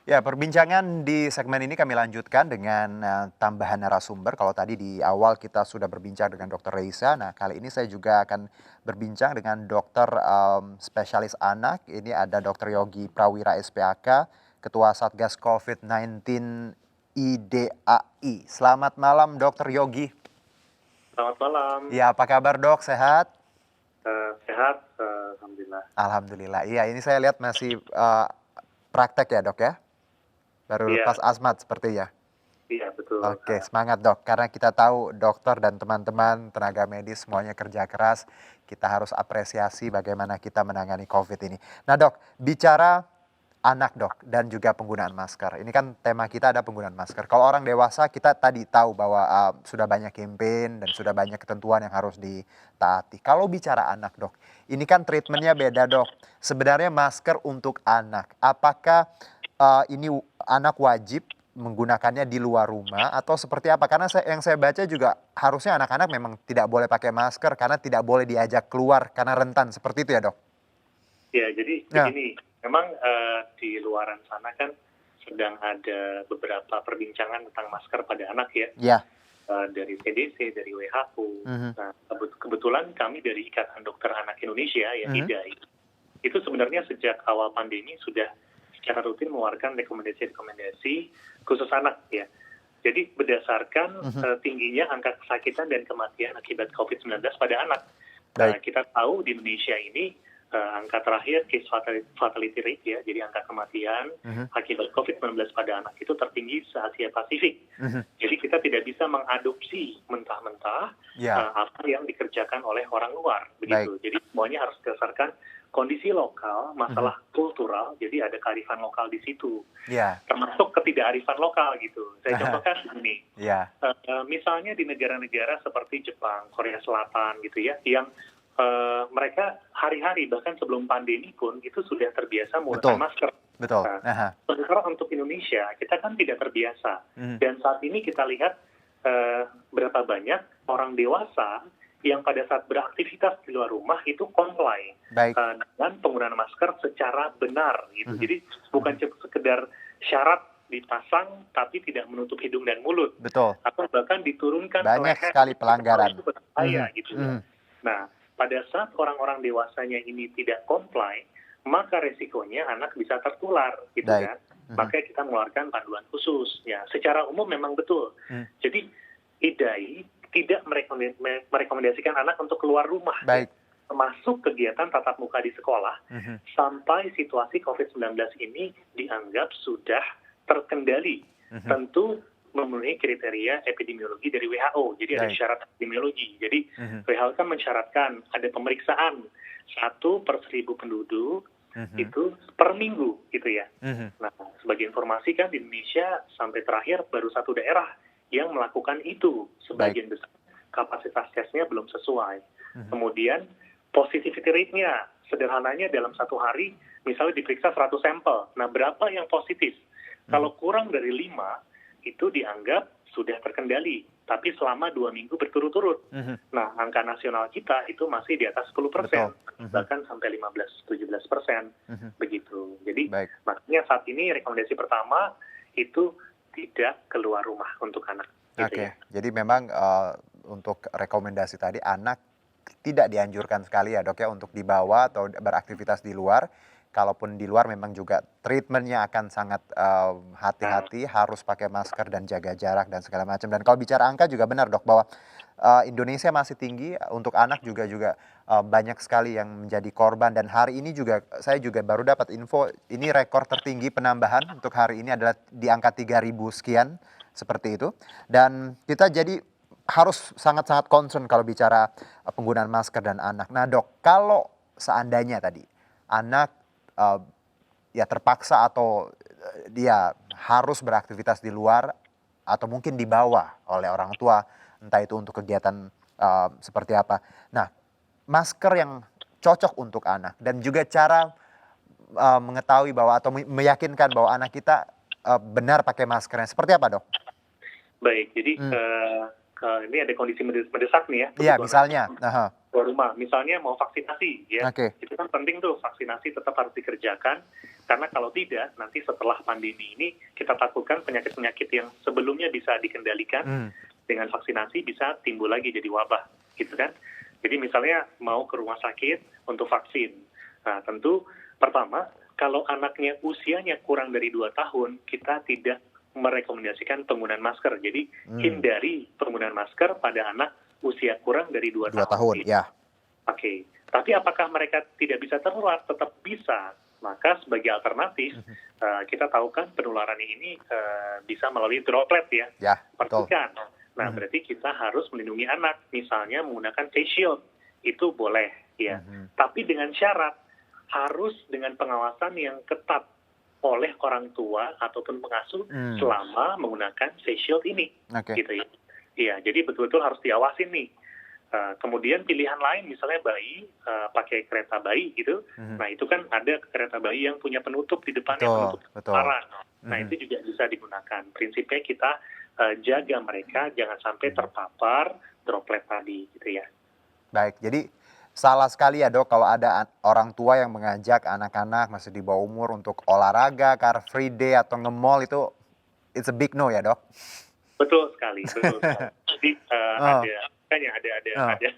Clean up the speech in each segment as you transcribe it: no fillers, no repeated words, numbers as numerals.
Ya, perbincangan di segmen ini kami lanjutkan dengan tambahan narasumber. Kalau tadi di awal kita sudah berbincang dengan Dr. Reisa, nah kali ini saya juga akan berbincang dengan dokter spesialis anak. Ini ada Dr. Yogi Prawira SPAK, Ketua Satgas COVID-19 IDAI. Selamat malam, Dr. Yogi. Selamat malam. Ya, apa kabar, Dok? Sehat? Sehat, alhamdulillah. Alhamdulillah. Iya, ini saya lihat masih praktek ya, Dok ya? Baru Iya, lepas asmat seperti ya. iya betul. Oke, semangat Dok. Karena kita tahu dokter dan teman-teman tenaga medis semuanya kerja keras. Kita harus apresiasi bagaimana kita menangani COVID ini. Nah Dok, bicara anak Dok dan juga penggunaan masker. Ini kan tema kita ada penggunaan masker. Kalau orang dewasa kita tadi tahu bahwa sudah banyak campaign dan sudah banyak ketentuan yang harus ditaati. Kalau bicara anak Dok, ini kan treatmentnya beda Dok. Sebenarnya masker untuk anak, apakah ini anak wajib menggunakannya di luar rumah atau seperti apa? Karena yang saya baca juga harusnya anak-anak memang tidak boleh pakai masker karena tidak boleh diajak keluar karena rentan. Seperti itu ya Dok? Ya, jadi Ya, begini, memang di luaran sana kan sedang ada beberapa perbincangan tentang masker pada anak ya, ya. dari CDC, dari WHO. Mhm, Nah, kebetulan kami dari Ikatan Dokter Anak Indonesia, ya mhm. IDAI, itu sebenarnya sejak awal pandemi sudah secara rutin mengeluarkan rekomendasi-rekomendasi khusus anak ya. Jadi berdasarkan Mhm. tingginya angka kesakitan dan kematian akibat COVID-19 pada anak. Nah, Baik. kita tahu di Indonesia ini angka terakhir case fatality rate ya, jadi angka kematian Mhm, akibat COVID-19 pada anak itu tertinggi se-Asia Pasifik. mhm. Jadi kita tidak bisa mengadopsi mentah-mentah Ya, apa yang dikerjakan oleh orang luar, baik. begitu. Jadi semuanya harus berdasarkan kondisi lokal, Mhm. masalah kultural, jadi ada kearifan lokal di situ, Ya. termasuk ketidakarifan lokal gitu. Saya contohkan begini, Ya. misalnya di negara-negara seperti Jepang, Korea Selatan gitu ya, yang mereka hari-hari bahkan sebelum pandemi pun itu sudah terbiasa menggunakan Betul, masker. betul. Nah, Aha. sementara untuk Indonesia kita kan tidak terbiasa, Mhm. dan saat ini kita lihat berapa banyak orang dewasa yang pada saat beraktivitas di luar rumah itu comply Baik. dengan penggunaan masker secara benar gitu. Mhm. Jadi bukan sekedar syarat dipasang tapi tidak menutup hidung dan mulut, Betul. atau bahkan diturunkan ke Banyak leher. sekali pelanggaran. Itu berbahaya Mhm, gitu ya. mhm. Nah, pada saat orang-orang dewasanya ini tidak comply, maka resikonya anak bisa tertular gitu Baik. kan. Mhm, Makanya kita mengeluarkan panduan khusus. Ya, secara umum memang betul. mhm. Jadi IDAI tidak merekomendasikan anak untuk keluar rumah ya, Baik. termasuk kegiatan tatap muka di sekolah Mhm, sampai situasi COVID-19 ini dianggap sudah terkendali. mhm. Tentu memenuhi kriteria epidemiologi dari WHO. Jadi ada Baik. syarat epidemiologi. Jadi Mhm, WHO kan mensyaratkan ada pemeriksaan 1/1000 penduduk mhm, itu per minggu gitu ya. mhm. Nah, sebagai informasi kan di Indonesia sampai terakhir baru satu daerah yang melakukan itu. Baik. Sebagian besar kapasitas tesnya belum sesuai. Mhm. Kemudian positivity rate-nya, sederhananya dalam satu hari misalnya diperiksa 100 sampel. Nah, berapa yang positif? Kalau kurang dari 5, itu dianggap sudah terkendali. Tapi selama 2 minggu berturut-turut. Mhm. Nah, angka nasional kita itu masih di atas 10%, Betul. Mhm. bahkan sampai 15-17%. Mhm. Begitu. Jadi, Baik. makanya saat ini rekomendasi pertama itu tidak keluar rumah untuk anak. Gitu Oke, ya. jadi memang untuk rekomendasi tadi anak tidak dianjurkan sekali ya Dok ya untuk dibawa atau beraktivitas di luar. Kalaupun di luar memang juga treatmentnya akan sangat hati-hati, harus pakai masker dan jaga jarak dan segala macam. Dan kalau bicara angka juga benar Dok bahwa Indonesia masih tinggi untuk anak juga juga banyak sekali yang menjadi korban. Dan hari ini juga saya juga baru dapat info ini rekor tertinggi penambahan untuk hari ini adalah di angka 3.000 sekian seperti itu. Dan kita jadi harus sangat-sangat concern kalau bicara penggunaan masker dan anak. Nah Dok, kalau seandainya tadi anak ya terpaksa atau dia harus beraktivitas di luar atau mungkin dibawa oleh orang tua, entah itu untuk kegiatan seperti apa. Nah, masker yang cocok untuk anak dan juga cara mengetahui bahwa atau meyakinkan bahwa anak kita benar pakai maskernya. Seperti apa, Dok? Baik, jadi Hmm. ini ada kondisi mendesak nih ya, Iya, kebutuhan misalnya. Aha. keluar rumah. Misalnya mau vaksinasi ya, Oke. itu kan penting tuh, vaksinasi tetap harus dikerjakan, karena kalau tidak, nanti setelah pandemi ini kita takutkan penyakit-penyakit yang sebelumnya bisa dikendalikan, Hmm. dengan vaksinasi bisa timbul lagi jadi wabah, gitu kan. Jadi misalnya mau ke rumah sakit untuk vaksin. Nah, tentu pertama, kalau anaknya usianya kurang dari 2 tahun, kita tidak merekomendasikan penggunaan masker. Jadi hindari penggunaan masker pada anak usia kurang dari 2 2 tahun. tahun, ya. Oke, tapi apakah mereka tidak bisa tertular? Tetap bisa. Maka sebagai alternatif, kita tahu kan penularan ini bisa melalui droplet ya, Ya, betul. percikan. Nah, berarti kita harus melindungi anak, misalnya menggunakan face shield, itu boleh ya. Tapi dengan syarat, harus dengan pengawasan yang ketat oleh orang tua ataupun pengasuh selama menggunakan face shield ini, Oke. gitu ya. Iya, jadi betul-betul harus diawasin nih. Kemudian pilihan lain misalnya bayi pakai kereta bayi gitu. Nah, itu kan ada kereta bayi yang punya penutup di depannya, Betul, penutup betul. parang. Nah, itu juga bisa digunakan. Prinsipnya kita jaga mereka jangan sampai terpapar droplet tadi gitu ya. Baik, jadi salah sekali ya Dok kalau ada orang tua yang mengajak anak-anak masih di bawah umur untuk olahraga, car free day atau nge-mall itu it's a big no ya Dok? Betul sekali, betul sekali. Jadi Oh. ada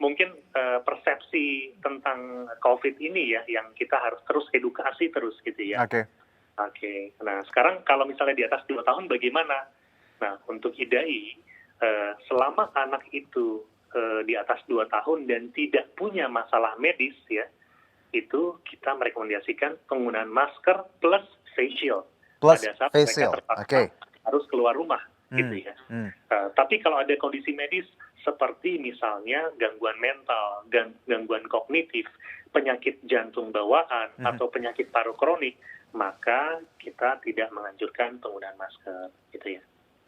mungkin persepsi tentang COVID ini ya yang kita harus terus edukasi terus gitu ya. Oke. Oke. Nah, sekarang kalau misalnya di atas 2 tahun bagaimana? Nah, untuk IDAI, selama anak itu di atas 2 tahun dan tidak punya masalah medis ya, itu kita merekomendasikan penggunaan masker plus face shield. Plus Pada saat face mereka shield, terpaksa oke. harus keluar rumah gitu ya. Tapi kalau ada kondisi medis seperti misalnya gangguan mental, gangguan kognitif, penyakit jantung bawaan, atau penyakit paru kronik, maka kita tidak menganjurkan penggunaan masker gitu ya.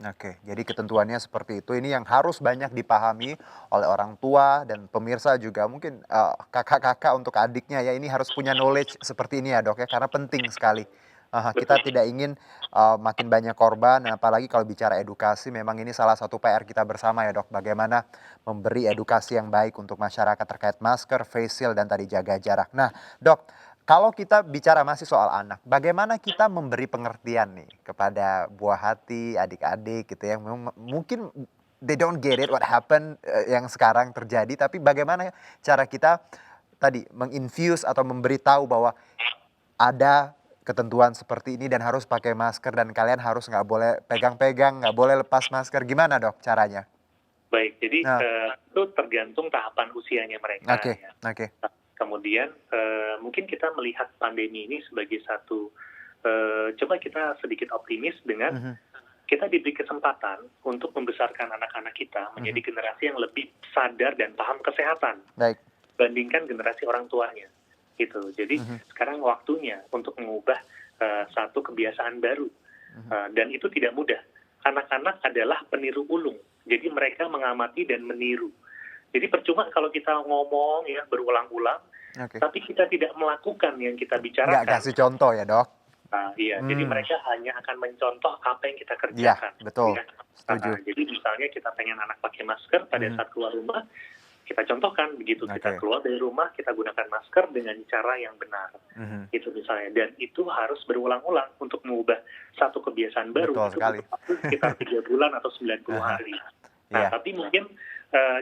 Oke, jadi ketentuannya seperti itu. Ini yang harus banyak dipahami oleh orang tua dan pemirsa juga mungkin kakak-kakak untuk adiknya ya ini harus punya knowledge seperti ini ya Dok ya karena penting sekali. Kita tidak ingin makin banyak korban, apalagi kalau bicara edukasi memang ini salah satu PR kita bersama ya Dok. Bagaimana memberi edukasi yang baik untuk masyarakat terkait masker, face shield dan tadi jaga jarak. Nah Dok, kalau kita bicara masih soal anak, bagaimana kita memberi pengertian nih kepada buah hati, adik-adik gitu yang mungkin they don't get it what happened yang sekarang terjadi, tapi bagaimana cara kita tadi menginfuse atau memberitahu bahwa ada ketentuan seperti ini dan harus pakai masker dan kalian harus nggak boleh pegang-pegang, nggak boleh lepas masker. Gimana Dok caranya? Baik, jadi Nah. itu tergantung tahapan usianya mereka. Oke, Ya. oke. Kemudian mungkin kita melihat pandemi ini sebagai satu, coba kita sedikit optimis dengan kita diberi kesempatan untuk membesarkan anak-anak kita menjadi generasi yang lebih sadar dan paham kesehatan Baik. bandingkan generasi orang tuanya. Gitu. Jadi sekarang waktunya untuk mengubah satu kebiasaan baru. Dan itu tidak mudah. Anak-anak adalah peniru ulung. Jadi mereka mengamati dan meniru. Jadi percuma kalau kita ngomong ya berulang-ulang, tapi kita tidak melakukan yang kita bicarakan. Nggak kasih contoh ya Dok? Iya, jadi mereka hanya akan mencontoh apa yang kita Iya, kerjakan. betul. Ya. Setuju. Jadi misalnya kita pengen anak pakai masker pada saat keluar rumah, kita contohkan begitu kita keluar dari rumah, kita gunakan masker dengan cara yang benar. Itu misalnya. Dan itu harus berulang-ulang untuk mengubah satu kebiasaan baru. Betul itu sekali. butuh waktu sekitar 3 bulan atau 90 hari. Nah, tapi mungkin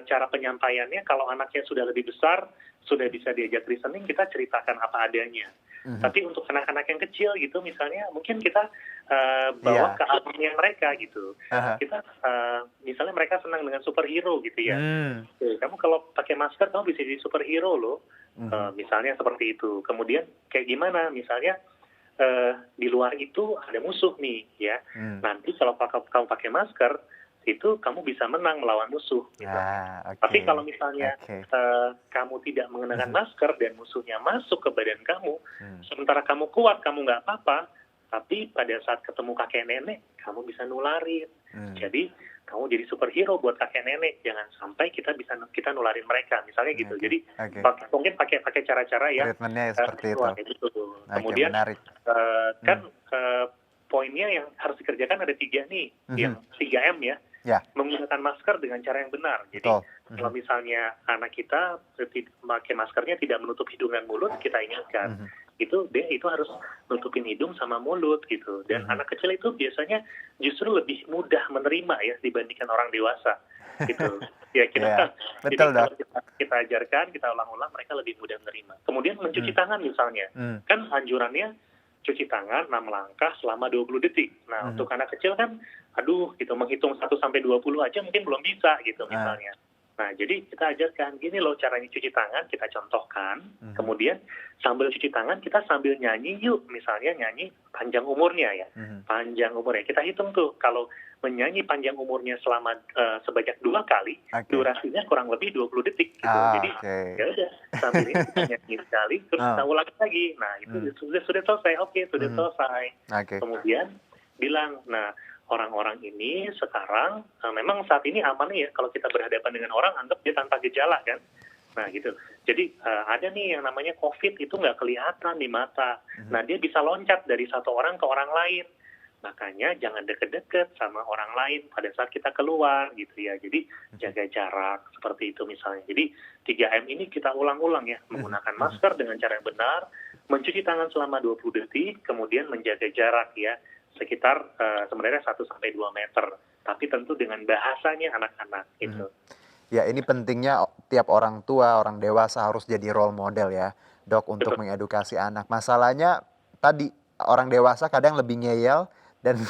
cara penyampaiannya kalau anaknya sudah lebih besar, sudah bisa diajak listening, kita ceritakan apa adanya. Tapi untuk anak-anak yang kecil gitu, misalnya mungkin kita bawa ke alamnya mereka gitu. Kita misalnya mereka senang dengan superhero gitu ya. Kamu kalau pakai masker kamu bisa jadi superhero loh. Misalnya seperti itu. Kemudian kayak gimana? Misalnya di luar itu ada musuh nih ya. Nanti kalau kamu pakai masker itu kamu bisa menang melawan musuh. Gitu. Tapi kalau misalnya kamu tidak mengenakan masker dan musuhnya masuk ke badan kamu, sementara kamu kuat, kamu nggak apa-apa, tapi pada saat ketemu kakek nenek, kamu bisa nularin. Jadi kamu jadi superhero buat kakek nenek. Jangan sampai kita nularin mereka, misalnya gitu. Jadi mungkin pakai cara-cara ya. Treatmentnya seperti itu. Kemudian kan poinnya yang harus dikerjakan ada 3 nih, yang 3M ya. Ya, menggunakan masker dengan cara yang benar. Jadi betul. kalau misalnya anak kita pakai maskernya tidak menutup hidung dan mulut, kita ingatkan Mhm. itu harus nutupin hidung sama mulut gitu. Dan Mhm. anak kecil itu biasanya justru lebih mudah menerima ya dibandingkan orang dewasa gitu. Ya kita Iya, jadi betul kalau Dok. kita ajarkan, kita ulang-ulang, mereka lebih mudah menerima. Kemudian mencuci Hmm. tangan misalnya, Hmm. kan anjurannya cuci tangan 6 langkah selama 20 detik. Nah, Mhm. untuk anak kecil kan, aduh gitu, menghitung 1 sampai 20 aja mungkin belum bisa gitu Ah. misalnya. Nah, jadi kita ajarkan, gini loh caranya cuci tangan, kita contohkan. Mhm. Kemudian sambil cuci tangan, kita sambil nyanyi yuk, misalnya nyanyi panjang umurnya ya. Mhm. Panjang umurnya, kita hitung tuh, kalau menyanyi panjang umurnya selama sebanyak 2 kali, Oke. durasinya kurang lebih 20 detik gitu. Ah, Jadi oke. ya udah, sambil ini kita nyanyi sekali, terus kita Ah. ulangi lagi. Nah, itu sudah selesai, oke, sudah Mhm. selesai. Oke. Kemudian bilang, nah orang-orang ini sekarang memang saat ini aman ya kalau kita berhadapan dengan orang anggap dia tanpa gejala kan. Nah gitu. Jadi ada nih yang namanya COVID itu nggak kelihatan di mata. Nah dia bisa loncat dari satu orang ke orang lain. Makanya jangan deket-deket sama orang lain pada saat kita keluar gitu ya. Jadi jaga jarak seperti itu misalnya. Jadi 3M ini kita ulang-ulang ya. Menggunakan masker dengan cara yang benar, mencuci tangan selama 20 detik, kemudian menjaga jarak ya sekitar sebenarnya 1-2 meter. Tapi tentu dengan bahasanya anak-anak gitu. Ya, ini pentingnya tiap orang tua, orang dewasa harus jadi role model ya, Dok, untuk Betul. mengedukasi anak. Masalahnya tadi orang dewasa kadang lebih ngeyel dan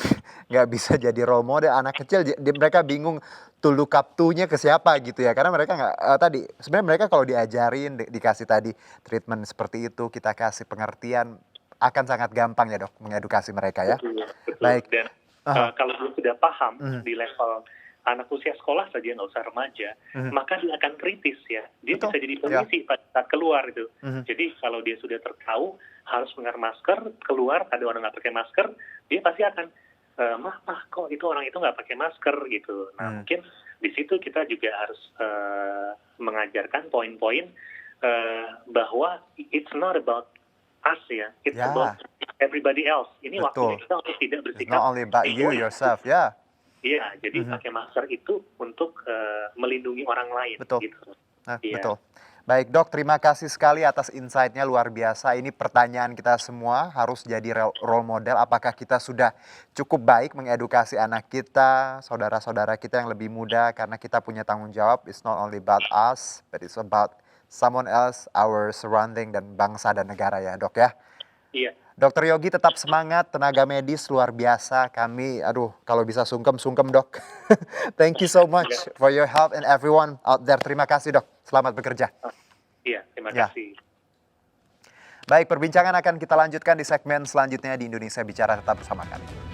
nggak bisa jadi role model. Anak kecil mereka bingung to look up to-nya ke siapa gitu ya. Karena mereka nggak tadi sebenarnya mereka kalau diajarin dikasih tadi treatment seperti itu, kita kasih pengertian akan sangat gampang ya, Dok, mengedukasi mereka ya. Betul, betul. Baik. Dan Aha. kalau dia sudah paham Mhm. di level anak usia sekolah saja, nggak usah remaja, Mhm. maka dia akan kritis ya. Dia Betul. bisa jadi Ya. polisi pada saat keluar itu. Mhm. Jadi kalau dia sudah tahu harus menggunakan masker, keluar ada orang nggak pakai masker, dia pasti akan, mah kok itu orang itu nggak pakai masker gitu. Nah mungkin di situ kita juga harus mengajarkan poin-poin bahwa it's not about us ya, it's Ya. about everybody else. Ini waktunya Betul. kita untuk tidak It's bersikap not only about you egois. yourself, ya. Iya, jadi pakai masker itu untuk melindungi orang lain Betul. gitu. Nah, Iya. betul. Baik Dok, terima kasih sekali atas insight-nya luar biasa. Ini pertanyaan kita semua harus jadi role model. Apakah kita sudah cukup baik mengedukasi anak kita, saudara-saudara kita yang lebih muda, karena kita punya tanggung jawab. It's not only about us, but it's about someone else, our surrounding, dan bangsa dan negara ya Dok ya. Iya. Dokter Yogi tetap semangat, tenaga medis luar biasa. Kami, aduh, kalau bisa sungkem Dok. Thank you so much for your help and everyone out there. Terima kasih Dok, selamat bekerja. Iya, terima Ya. kasih. Baik, perbincangan akan kita lanjutkan di segmen selanjutnya di Indonesia Bicara. Tetap bersama kami.